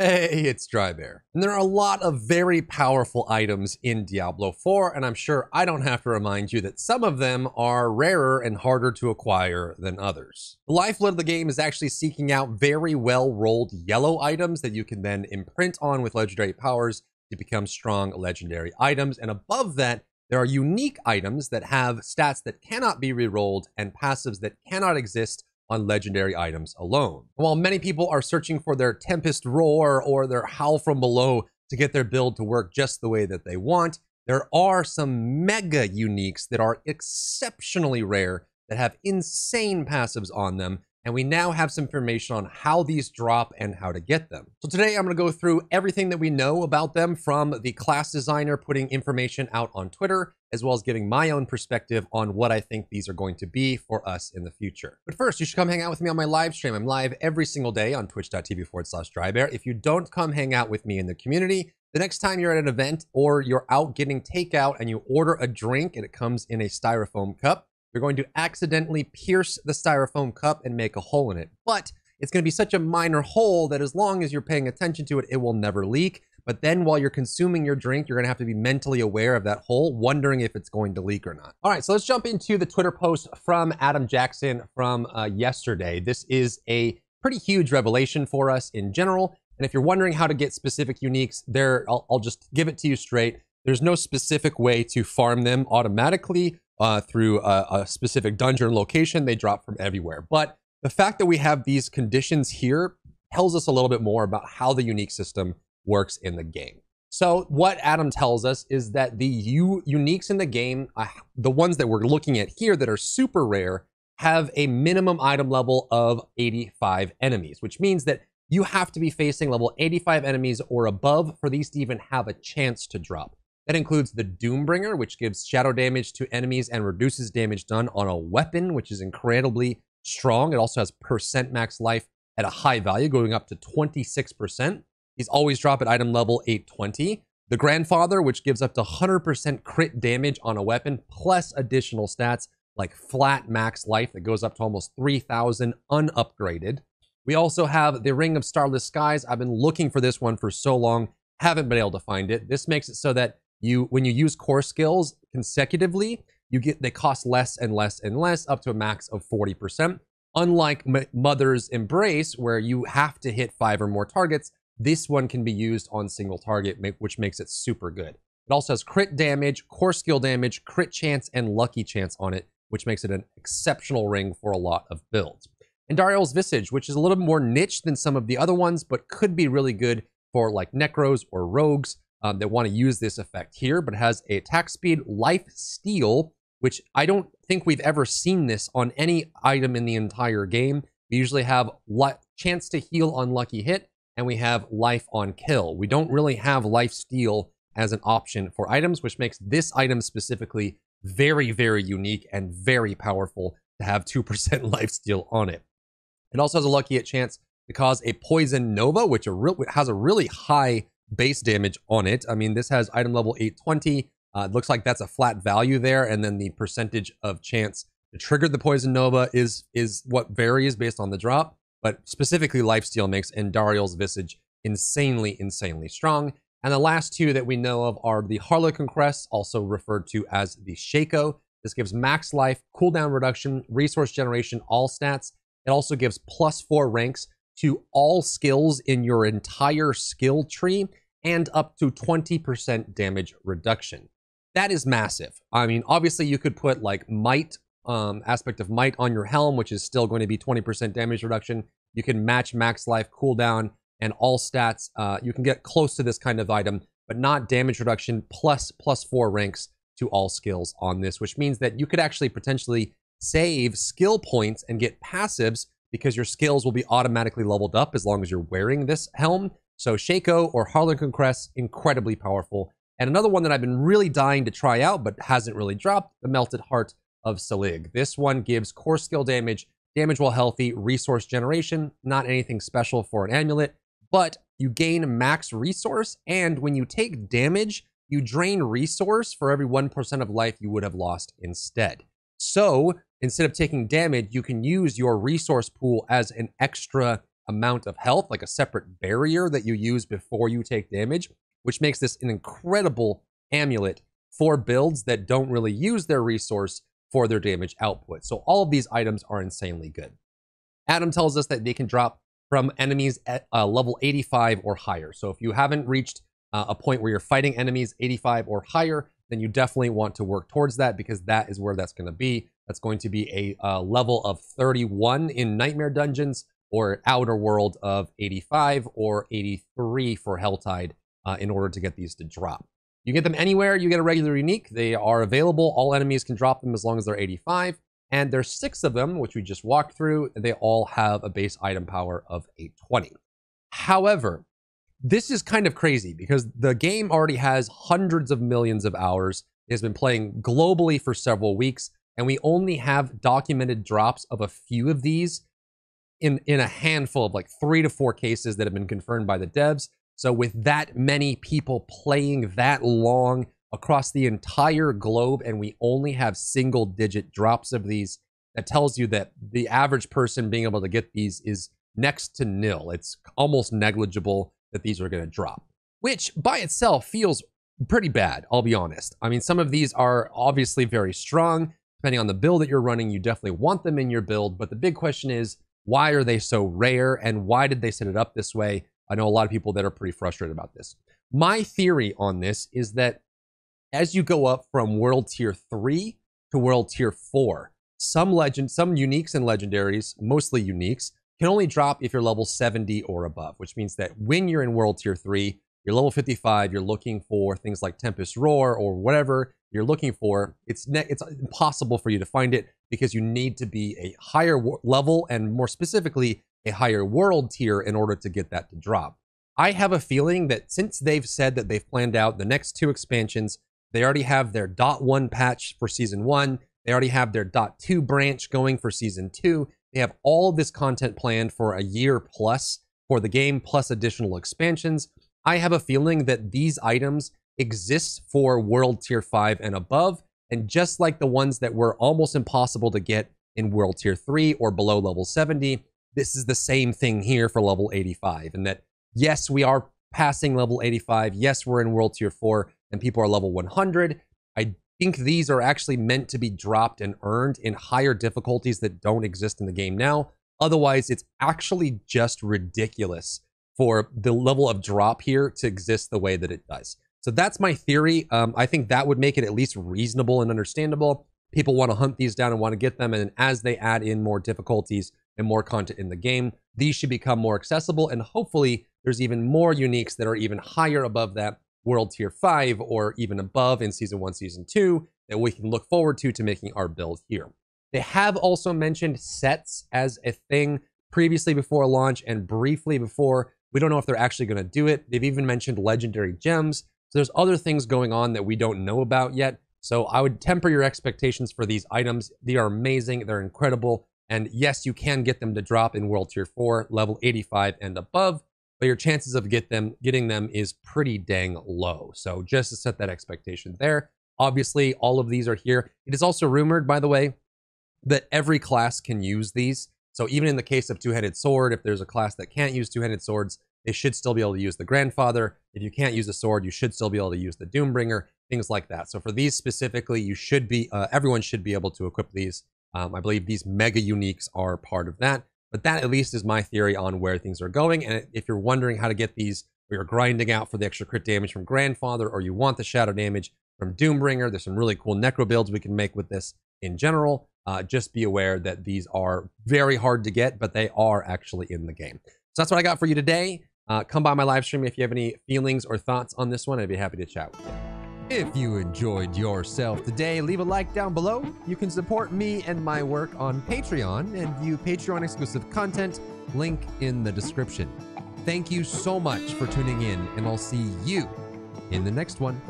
Hey, it's Drybear. And there are a lot of very powerful items in Diablo 4, and I'm sure I don't have to remind you that some of them are rarer and harder to acquire than others. The lifeblood of the game is actually seeking out very well-rolled yellow items that you can then imprint on with legendary powers to become strong legendary items, and above that, there are unique items that have stats that cannot be rerolled and passives that cannot exist on legendary items alone. While many people are searching for their Tempest Roar or their Howl from Below to get their build to work just the way that they want, there are some mega uniques that are exceptionally rare that have insane passives on them, and we now have some information on how these drop and how to get them. So today I'm going to go through everything that we know about them from the class designer putting information out on Twitter, as well as giving my own perspective on what I think these are going to be for us in the future. But first, you should come hang out with me on my live stream. I'm live every single day on twitch.tv/Drybear. If you don't come hang out with me in the community, the next time you're at an event or you're out getting takeout and you order a drink and it comes in a styrofoam cup, you're going to accidentally pierce the styrofoam cup and make a hole in it. But it's going to be such a minor hole that as long as you're paying attention to it, it will never leak. But then while you're consuming your drink, you're going to have to be mentally aware of that hole, wondering if it's going to leak or not. All right, so let's jump into the Twitter post from Adam Jackson from yesterday. This is a pretty huge revelation for us in general. And if you're wondering how to get specific uniques, I'll just give it to you straight. There's no specific way to farm them automatically through a specific dungeon location. They drop from everywhere. But the fact that we have these conditions here tells us a little bit more about how the unique system works in the game. So what Adam tells us is that the uniques in the game, the ones that we're looking at here that are super rare, have a minimum item level of 85 enemies, which means that you have to be facing level 85 enemies or above for these to even have a chance to drop. That includes the Doombringer, which gives shadow damage to enemies and reduces damage done on a weapon, which is incredibly strong. It also has percent max life at a high value, going up to 26%. These always drop at item level 820. The Grandfather, which gives up to 100% crit damage on a weapon, plus additional stats like flat max life that goes up to almost 3,000 unupgraded. We also have the Ring of Starless Skies. I've been looking for this one for so long, haven't been able to find it. This makes it so that when you use core skills consecutively, they cost less and less and less, up to a max of 40%. Unlike Mother's Embrace, where you have to hit 5 or more targets, this one can be used on single target, which makes it super good. It also has crit damage, core skill damage, crit chance, and lucky chance on it, which makes it an exceptional ring for a lot of builds. And Dariel's Visage, which is a little bit more niche than some of the other ones, but could be really good for like Necros or Rogues that want to use this effect here, but it has a attack speed, life steal, which I don't think we've ever seen this on any item in the entire game. We usually have chance to heal on lucky hit, and we have life on kill. We don't really have life steal as an option for items, which makes this item specifically very, very unique and very powerful to have 2% life steal on it. It also has a lucky hit chance to cause a poison nova, which has a really high base damage on it. I mean, this has item level 820. It looks like that's a flat value there, and then the percentage of chance to trigger the poison nova is what varies based on the drop. But specifically, lifesteal makes Endariel's Visage insanely, insanely strong. And the last two that we know of are the Harlequin Crest, also referred to as the Shaco. This gives max life, cooldown reduction, resource generation, all stats. It also gives +4 ranks to all skills in your entire skill tree and up to 20% damage reduction. That is massive. I mean, obviously you could put like might, aspect of might on your helm, which is still going to be 20% damage reduction. You can match max life, cooldown, and all stats. You can get close to this kind of item, but not damage reduction +4 ranks to all skills on this, which means that you could actually potentially save skill points and get passives because your skills will be automatically leveled up as long as you're wearing this helm. So Shaco or Harlequin Crest, incredibly powerful. And another one that I've been really dying to try out, but hasn't really dropped, the Melted Heart of Selig. This one gives core skill damage, damage while healthy, resource generation, not anything special for an amulet, but you gain max resource, and when you take damage, you drain resource for every 1% of life you would have lost instead. So instead of taking damage, you can use your resource pool as an extra amount of health, like a separate barrier that you use before you take damage, which makes this an incredible amulet for builds that don't really use their resource for their damage output. So all of these items are insanely good. Adam tells us that they can drop from enemies at level 85 or higher. So if you haven't reached a point where you're fighting enemies 85 or higher, then you definitely want to work towards that, because that is where that's going to be. That's going to be a level of 31 in Nightmare Dungeons, or Outer World of 85 or 83 for Helltide in order to get these to drop. You get them anywhere, you get a regular unique. They are available. All enemies can drop them as long as they're 85. And there's 6 of them, which we just walked through. They all have a base item power of 820. However, this is kind of crazy because the game already has hundreds of millions of hours. It has been playing globally for several weeks, and we only have documented drops of a few of these in a handful of like 3 to 4 cases that have been confirmed by the devs. So with that many people playing that long across the entire globe, and we only have single-digit drops of these, that tells you that the average person being able to get these is next to nil. It's almost negligible that these are going to drop, which by itself feels pretty bad, I'll be honest. I mean, some of these are obviously very strong. Depending on the build that you're running, you definitely want them in your build, but the big question is, why are they so rare, and why did they set it up this way? I know a lot of people that are pretty frustrated about this. My theory on this is that as you go up from World Tier 3 to World Tier 4, some uniques and legendaries, mostly uniques, can only drop if you're level 70 or above, which means that when you're in World Tier 3, you're level 55, you're looking for things like Tempest Roar or whatever you're looking for. It's impossible for you to find it because you need to be a higher level, and more specifically, a higher world tier in order to get that to drop. I have a feeling that since they've said that they've planned out the next 2 expansions, they already have their .1 patch for Season 1, they already have their .2 branch going for Season 2, they have all this content planned for a year plus for the game, plus additional expansions. I have a feeling that these items exist for World Tier 5 and above, and just like the ones that were almost impossible to get in World Tier 3 or below level 70, this is the same thing here for level 85, and that, yes, we are passing level 85, yes, we're in World Tier 4, and people are level 100. I think these are actually meant to be dropped and earned in higher difficulties that don't exist in the game now. Otherwise, it's actually just ridiculous for the level of drop here to exist the way that it does. So that's my theory. I think that would make it at least reasonable and understandable. People want to hunt these down and want to get them, and as they add in more difficulties and more content in the game, these should become more accessible, and hopefully there's even more uniques that are even higher above that World Tier 5 or even above in Season 1, Season 2 that we can look forward to making our build here. They have also mentioned sets as a thing previously before launch and briefly before. We don't know if they're actually going to do it. They've even mentioned legendary gems. So there's other things going on that we don't know about yet. So I would temper your expectations for these items. They are amazing. They're incredible. And yes, you can get them to drop in World Tier 4, level 85 and above, but your chances of getting them is pretty dang low. So just to set that expectation there. Obviously, all of these are here. It is also rumored, by the way, that every class can use these. So even in the case of Two-Headed Sword, if there's a class that can't use Two-Headed Swords, they should still be able to use the Grandfather. If you can't use a sword, you should still be able to use the Doombringer, things like that. So for these specifically, you should be, everyone should be able to equip these. I believe these mega uniques are part of that. But that at least is my theory on where things are going. And if you're wondering how to get these, or you're grinding out for the extra crit damage from Grandfather, or you want the shadow damage from Doombringer, there's some really cool necro builds we can make with this in general. Just be aware that these are very hard to get, but they are actually in the game. So that's what I got for you today. Come by my live stream if you have any feelings or thoughts on this one. I'd be happy to chat with you. If you enjoyed yourself today, leave a like down below. You can support me and my work on Patreon and view Patreon exclusive content, link in the description. Thank you so much for tuning in, and I'll see you in the next one.